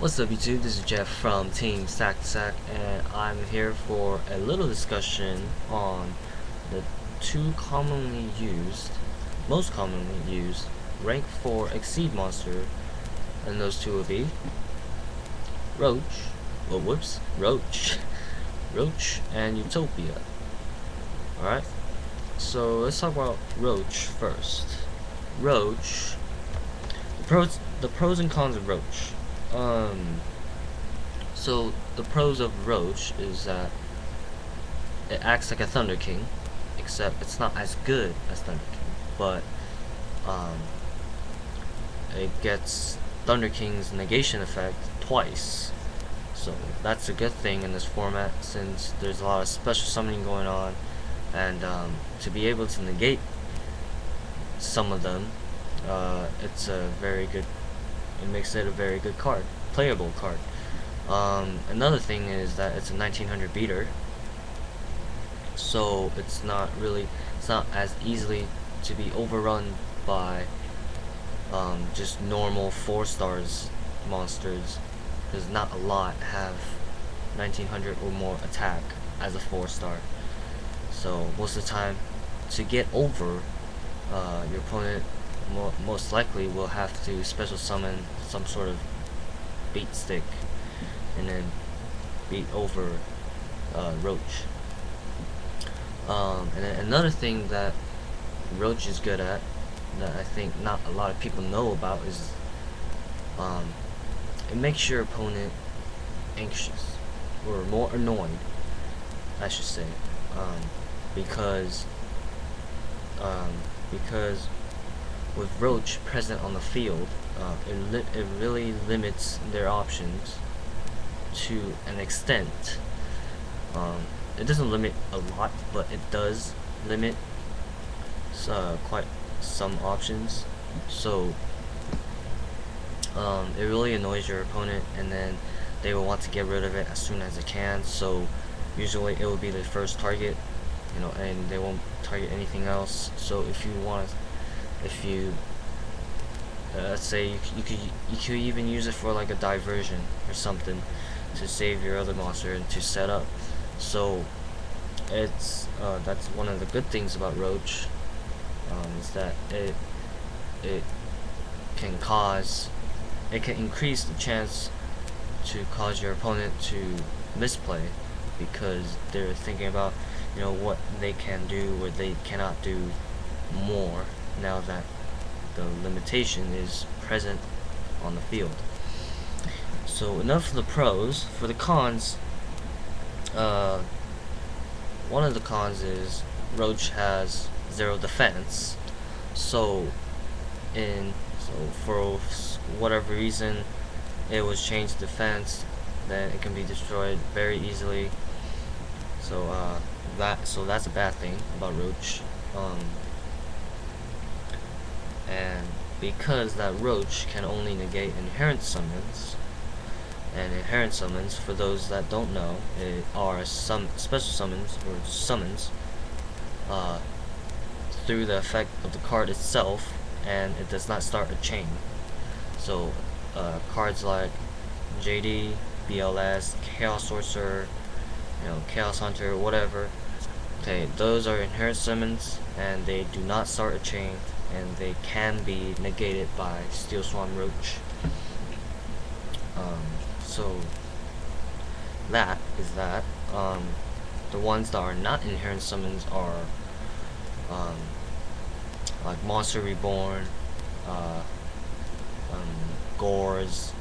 What's up YouTube, this is Jeff from Team Sack to Sack, and I'm here for a little discussion on the most commonly used rank 4 Exceed monster, and those two will be Roach, Roach and Utopia. Alright, so let's talk about Roach first. Roach, the pros and cons of Roach. So the pros of Roach is that it acts like a Thunder King, except it's not as good as Thunder King, but it gets Thunder King's negation effect twice. So that's a good thing in this format, since there's a lot of special summoning going on, and to be able to negate some of them, it's a very good. It makes it a very good card, playable card. Another thing is that it's a 1900 beater, so it's not as easily to be overrun by just normal 4 stars monsters, because not a lot have 1900 or more attack as a 4 star. So most of the time, to get over your opponent, most likely will have to special summon some sort of beat stick and then beat over Roach. And then another thing that Roach is good at, that I think not a lot of people know about, is it makes your opponent anxious, or more annoyed, I should say, because with Roach present on the field, it really limits their options to an extent. It doesn't limit a lot, but it does limit quite some options. So it really annoys your opponent, and then they will want to get rid of it as soon as they can. So usually it will be the first target, and they won't target anything else. So if you let's say you could even use it for like a diversion or something to save your other monster and to set up. So it's that's one of the good things about Roach, is that it can increase the chance to cause your opponent to misplay, because they're thinking about what they can do or they cannot do more, now that the limitation is present on the field. So enough for the pros. For the cons, one of the cons is Roach has 0 defense. So for whatever reason it was changed defense, then it can be destroyed very easily. So that's a bad thing about Roach. And because that Roach can only negate inherent summons, and inherent summons, for those that don't know, are some special summons, or summons through the effect of the card itself, and it does not start a chain. So cards like JD, BLS, Chaos Sorcerer, Chaos Hunter, whatever, okay, those are inherent summons, and they do not start a chain, and they can be negated by Steelswarm Roach. So that is that. The ones that are not inherent summons are like Monster Reborn, Gores,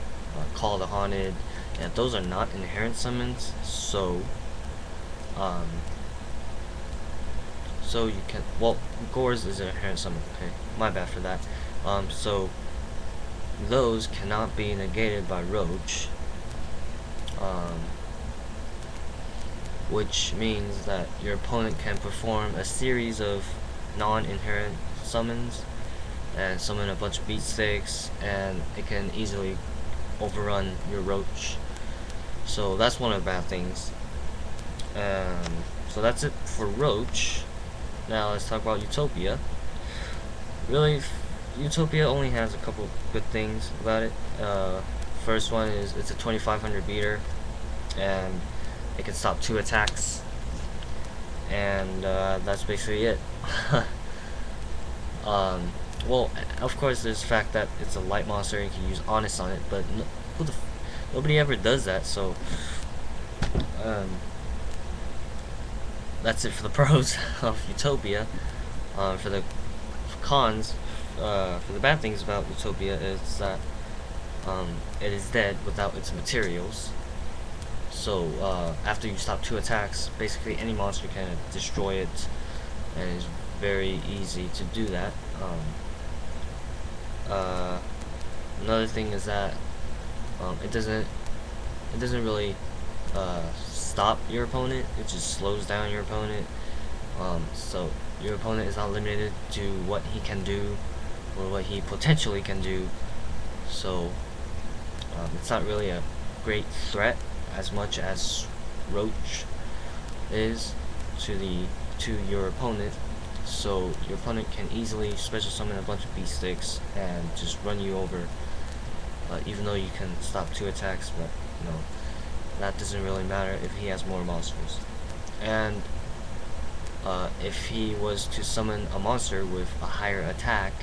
Call of the Haunted, and those are not inherent summons. So you can, well, Gores is an inherent summon, okay, my bad for that. So those cannot be negated by Roach, which means that your opponent can perform a series of non-inherent summons and summon a bunch of beat sticks, and it can easily overrun your Roach. So that's one of the bad things. So that's it for Roach. Now let's talk about Utopia. Really, Utopia only has a couple good things about it. first one is it's a 2500 beater, and it can stop 2 attacks, and that's basically it. Well, of course, there's the fact that it's a light monster and you can use Honest on it, but nobody ever does that, so that's it for the pros of Utopia. For the cons, for the bad things about Utopia is that it is dead without its materials. So after you stop 2 attacks, basically any monster can destroy it, and it's very easy to do that. Another thing is that it doesn't really stop your opponent. It just slows down your opponent. So your opponent is not limited to what he can do or what he potentially can do. So it's not really a great threat as much as Roach is to your opponent. So your opponent can easily special summon a bunch of beast sticks and just run you over, even though you can stop 2 attacks. But you know, that doesn't really matter if he has more monsters. And if he was to summon a monster with a higher attack,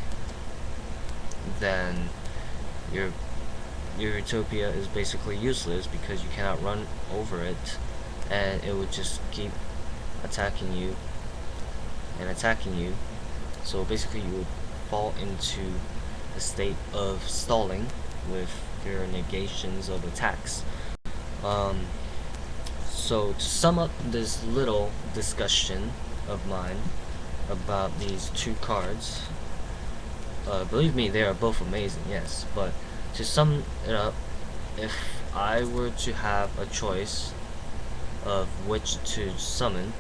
then your Utopia is basically useless because you cannot run over it, and it would just keep attacking you and attacking you. So basically you would fall into a state of stalling with your negations of attacks. So to sum up this little discussion of mine about these 2 cards, believe me, they are both amazing, yes, but to sum it up, if I were to have a choice of which to summon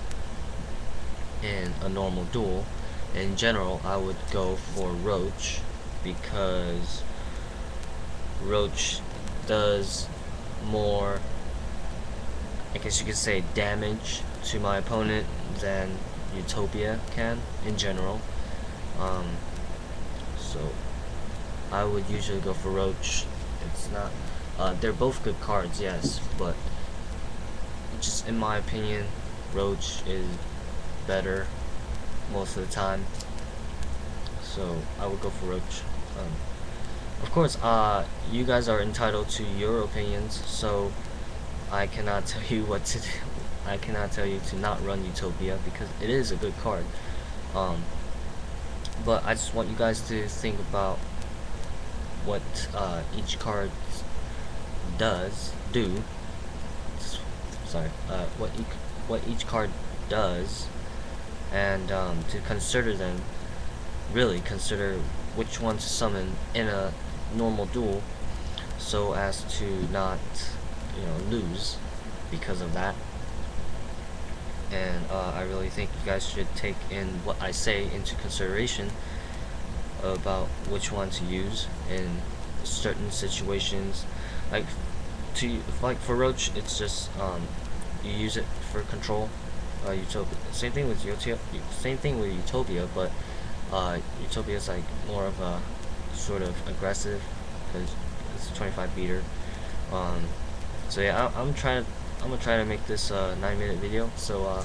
in a normal duel, in general I would go for Roach, because Roach does more, I guess you could say, damage to my opponent than Utopia can in general. So I would usually go for Roach. It's not, they're both good cards, yes, but just in my opinion, Roach is better most of the time. So I would go for Roach. Of course, you guys are entitled to your opinions, so I cannot tell you what to do. I cannot tell you to not run Utopia because it is a good card. But I just want you guys to think about what each card what each card does, and to consider them. Really consider which one to summon in a normal duel, so as to not, lose because of that. And I really think you guys should take in what I say into consideration about which one to use in certain situations. Like for Roach, it's just you use it for control. Utopia. Same thing with Utopia, but Utopia is like more of a sort of aggressive because it's a 25 beater. So yeah, I'm gonna try to make this 9-minute video. So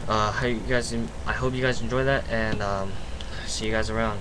I hope you guys enjoy that, and see you guys around.